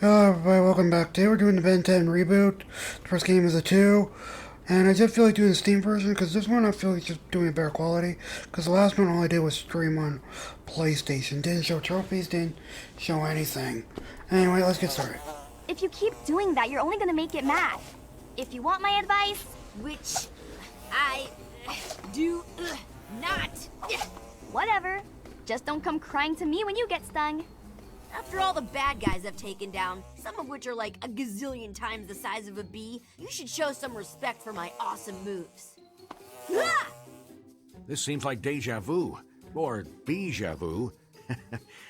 Hello everybody, welcome back. Today we're doing the Ben 10 Reboot. The first game is a 2. And I just feel like doing the Steam version because this one I feel like just doing a better quality. Because the last one all I did was stream on PlayStation. Didn't show trophies, didn't show anything. Anyway, let's get started. If you keep doing that, you're only gonna make it mad. If you want my advice, which I do not. Whatever. Just don't come crying to me when you get stung. After all the bad guys I've taken down, some of which are like a gazillion times the size of a bee, you should show some respect for my awesome moves. This seems like deja vu, or bija vu.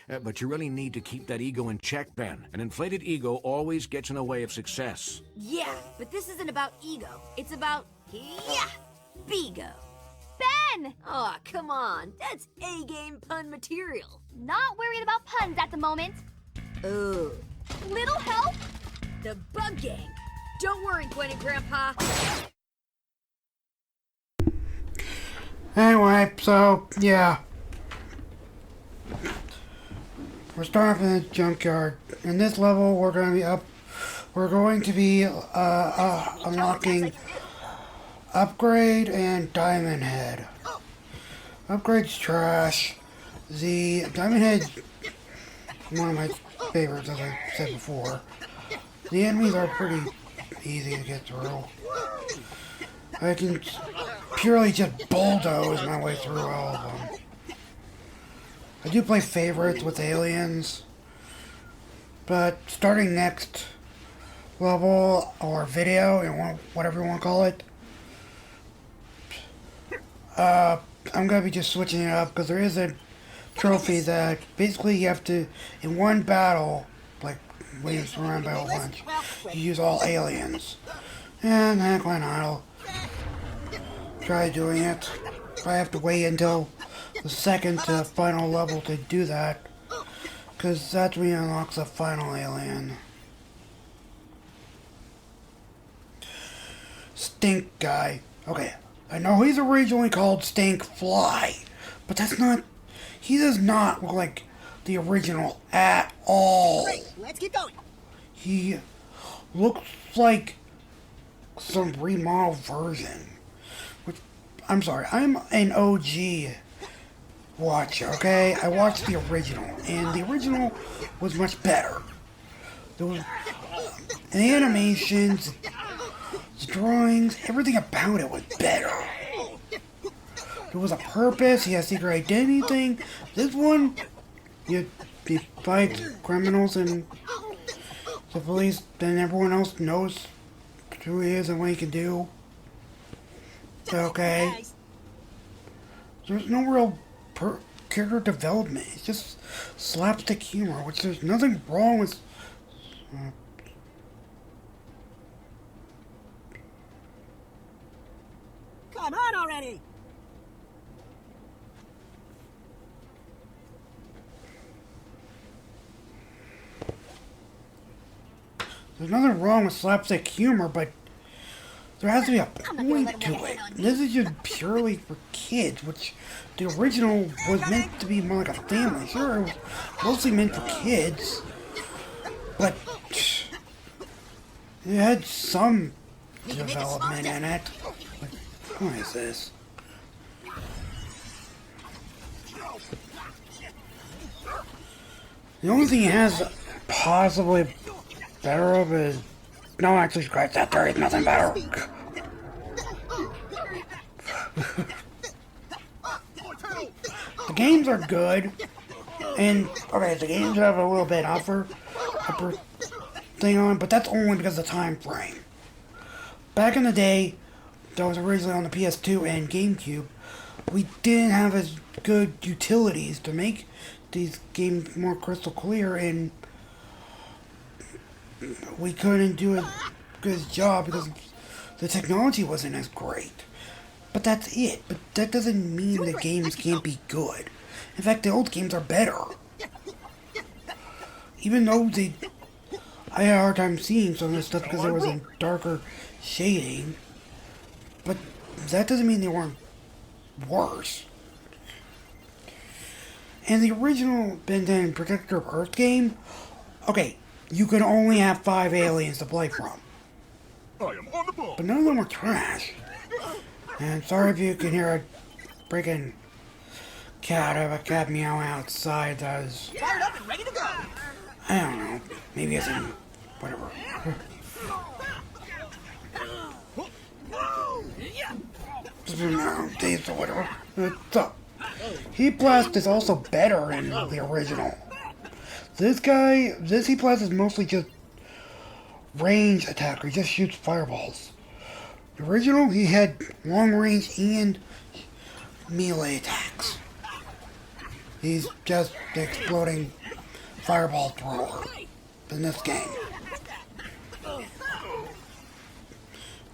But you really need to keep that ego in check, Ben. An inflated ego always gets in the way of success. Yeah, but this isn't about ego. It's about, bigo. Ben! Oh, come on. That's A-game pun material. Not worried about puns at the moment. Oh. Little help? The Bug Gang. Don't worry, Gwen and Grandpa. Anyway, so, yeah. We're starting off in the junkyard. In this level, we're going to be unlocking Upgrade and Diamond Head. Upgrade's trash. The Diamond Head, one of my favorites, as I said before. The enemies are pretty easy to get through. I can purely just bulldoze my way through all of them. I do play favorites with aliens, but starting next level or video, whatever you want to call it, I'm going to be just switching it up because there is a trophy that basically you have to, in one battle, like when you're surrounded by a whole bunch, you use all aliens. And heck, why not? I'll try doing it. I have to wait until the second to final level to do that, because that's when you unlock the final alien. Stink guy. Okay. I know he's originally called Stink Fly, but that's not... He does not look like the original at all. Great, let's keep going. He looks like some remodeled version. Which, I'm sorry, I'm an OG watcher, okay? I watched the original, and the original was much better. There was... the animations... the drawings, everything about it was better. There was a purpose, he has secret identity thing. This one, you fight criminals and the police, then everyone else knows who he is and what he can do. Okay. There's no real character development. It's just slapstick humor, which there's nothing wrong with. Come on already. There's nothing wrong with slapstick humor, but there has to be a point to it. This is just purely for kids, which the original was meant to be more like a family. Sure, it was mostly meant for kids, but it had some development in it. Like, what is this? The only thing it has possibly better of is... No, actually, scratch that. There is nothing better. The games are good. And, okay, the games have a little bit upper thing on, but that's only because of the time frame. Back in the day, that was originally on the PS2 and GameCube, we didn't have as good utilities to make these games more crystal clear, and we couldn't do a good job because the technology wasn't as great. But that's it. But that doesn't mean the games can't be good. In fact, the old games are better. Even though I had a hard time seeing some of this stuff because there was a darker shading. But that doesn't mean they weren't worse. And the original Ben 10 Protector of Earth game, okay, you can only have 5 aliens to play from. I am on the ball. But none of them were trash. And sorry if you can hear a freaking cat. I have a cat meow outside that is... Fired up and ready to go. I don't know. Maybe it's in... whatever. Days or whatever. So, Heat Blast is also better in the original. This Heat Blast is mostly just range attacker. He just shoots fireballs. The original, he had long range and melee attacks. He's just the exploding fireball thrower in this game.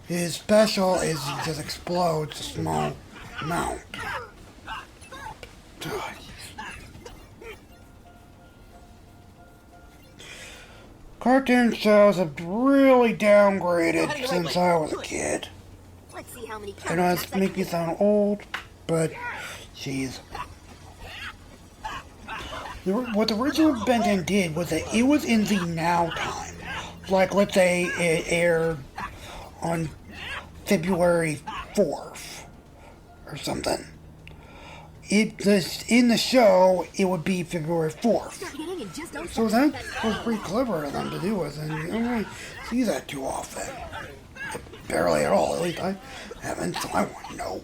His special is he just explodes a small amount. Cartoon shows have really downgraded since I was a kid. Let's see how many I know this makes me sound old, but jeez. What the original Ben 10 did was that it was in the now time. Like, let's say it aired on February 4th or something. In the show, it would be February 4th. So that was pretty clever of them to do it, and you don't really see that too often. Barely at all, at least I haven't, so I wouldn't know.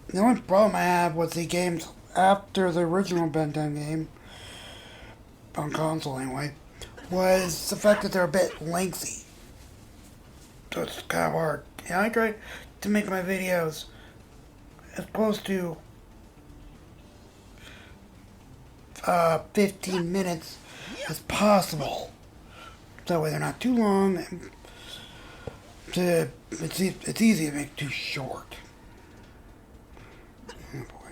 The only problem I had with the games after the original Ben 10 game, on console anyway, was the fact that they're a bit lengthy. So it's kind of hard. And I try to make my videos as close to 15 minutes as possible. That way they're not too long. It's easy to make too short. Oh boy.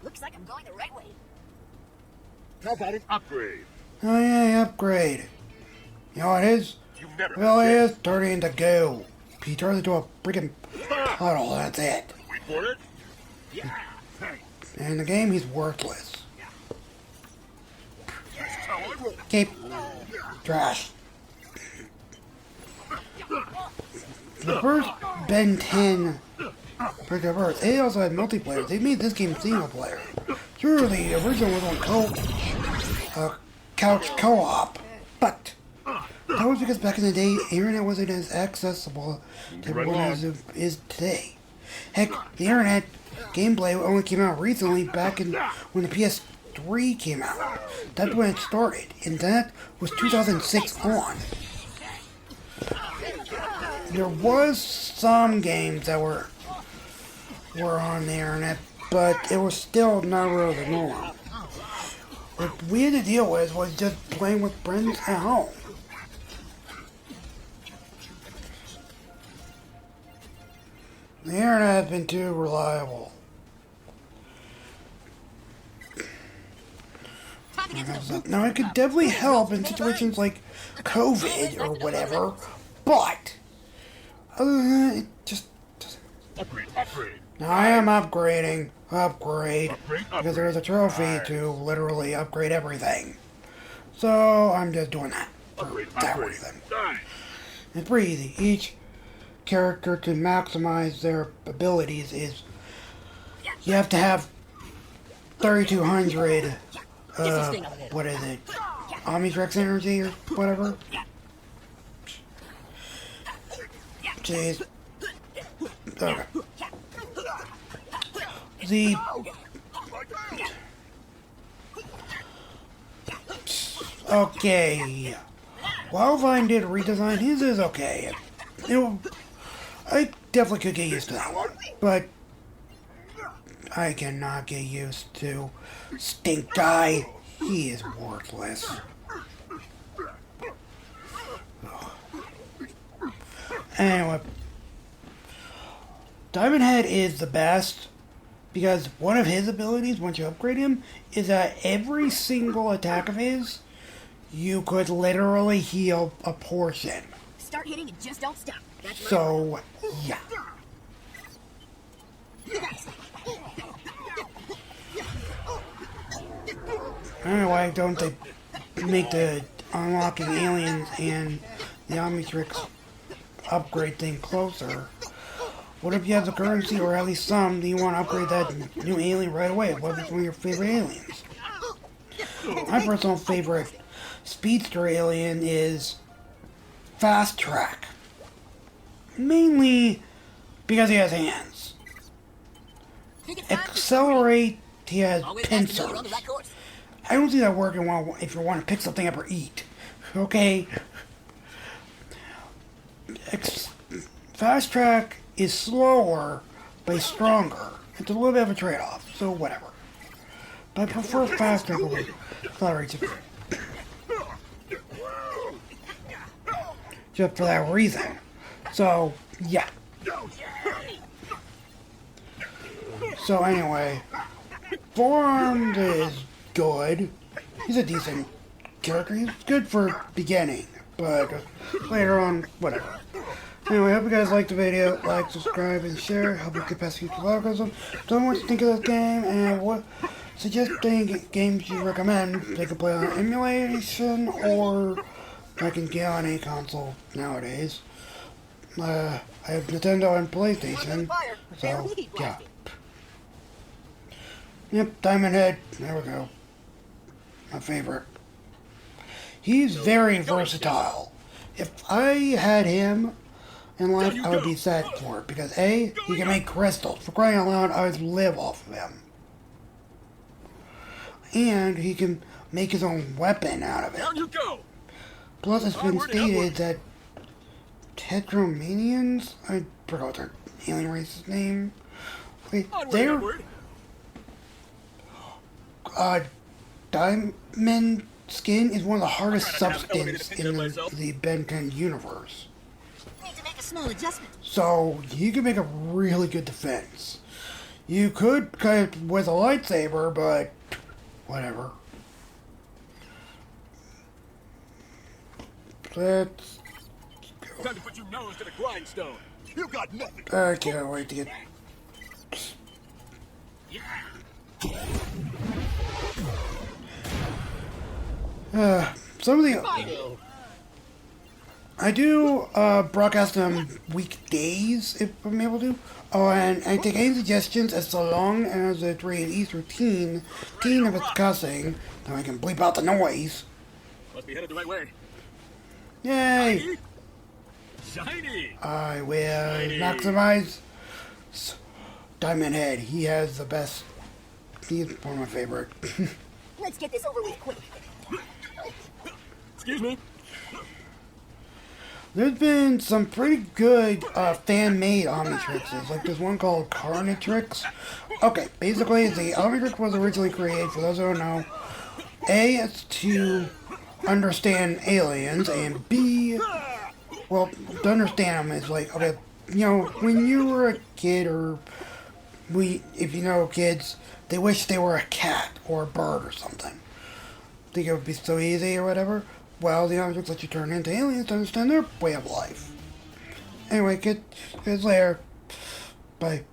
Looks like I'm going the right way. How about an upgrade? Oh yeah, upgrade. You know what it is? You've never Well, it had is turning into goo. He turns into a freaking puddle, that's it. Wait for it. Yeah. Thanks. In the game, he's worthless. That's how I roll. Keep. Trash. The first Ben 10 Breakup Earth, they also had multiplayer. They made this game single player. Sure, the original was on couch co-op, but that was because back in the day, the internet wasn't as accessible to everyone as it is today. Heck, the internet gameplay only came out recently back in when the PS3 came out. That's when it started, and that was 2006 on. There was some games that were on the internet, but it was still not really the norm. What we had to deal with was just playing with friends at home. The internet has been too reliable. Now, it could definitely help in situations like COVID or whatever, but other than that, it just doesn't. Upgrade. Now, I am upgrading, because there's a trophy to literally upgrade everything. So, I'm just doing that for that reason. It's pretty easy. Each character to maximize their abilities is, you have to have 3,200, what is it, Omnitrix energy or whatever? Jeez. Okay. Okay. Wildvine did redesign. His is okay. I definitely could get used to that one, but I cannot get used to Stink Guy. He is worthless. Anyway, Diamond Head is the best because one of his abilities, once you upgrade him, is that every single attack of his, you could literally heal a portion. Start hitting and just don't stop. That's So, yeah. I don't know why don't they make the unlocking aliens and the Omnitrix upgrade thing closer. What if you have the currency, or at least some, do you want to upgrade that new alien right away? What if it's one of your favorite aliens? My personal favorite speedster alien is Fast Track. Mainly because he has hands. Accelerate, he has pincers. I don't see that working well if you want to pick something up or eat. Okay? Fast Track is slower, but he's stronger. It's a little bit of a trade-off, so whatever. But I prefer Fast Track over Accelerate. Just for that reason. So, yeah. So anyway, Formed is good. He's a decent character. He's good for beginning, but later on, whatever. Anyway, I hope you guys liked the video. Like, subscribe, and share. Help us get past future algorithm. Tell me what you think of this game and what suggesting games you recommend. They can play on emulation or I can get on a console nowadays. I have Nintendo and PlayStation, so yeah. Yep, Diamond Head. There we go. My favorite. He's very versatile. If I had him in life, I would be sad for it. Because A, he can make crystals. For crying out loud, I would live off of him. And he can make his own weapon out of it. Down you go. Plus, it's been stated that Tetromanians, I forgot their alien race's name. Wait, they're diamond skin is one of the hardest substance in the Ben 10 universe. Need to make a small adjustment. So you can make a really good defense. You could cut it with a lightsaber, but whatever. Let's go. Time to put your nose to the grindstone. You got nothing. I can't wait to get. Some of the I do broadcast them weekdays if I'm able to. Oh, and I take any suggestions as long as it's rated East teen if it's cussing, then I can bleep out the noise. Must be headed the right way. Yay! Shiny. I will maximize Diamond Head. He has the best. He's one of my favorite. Let's get this over with quick. Excuse me. There's been some pretty good fan-made Omnitrixes, like this one called Carnitrix. Okay, basically the Omnitrix was originally created, for those who don't know, A, it's to understand aliens, and B, well, to understand them is like, okay, you know, when you were a kid, or if you know kids, they wish they were a cat or a bird or something. Think it would be so easy or whatever? Well, the objects let you turn into aliens to understand their way of life. Anyway, kids later. Bye.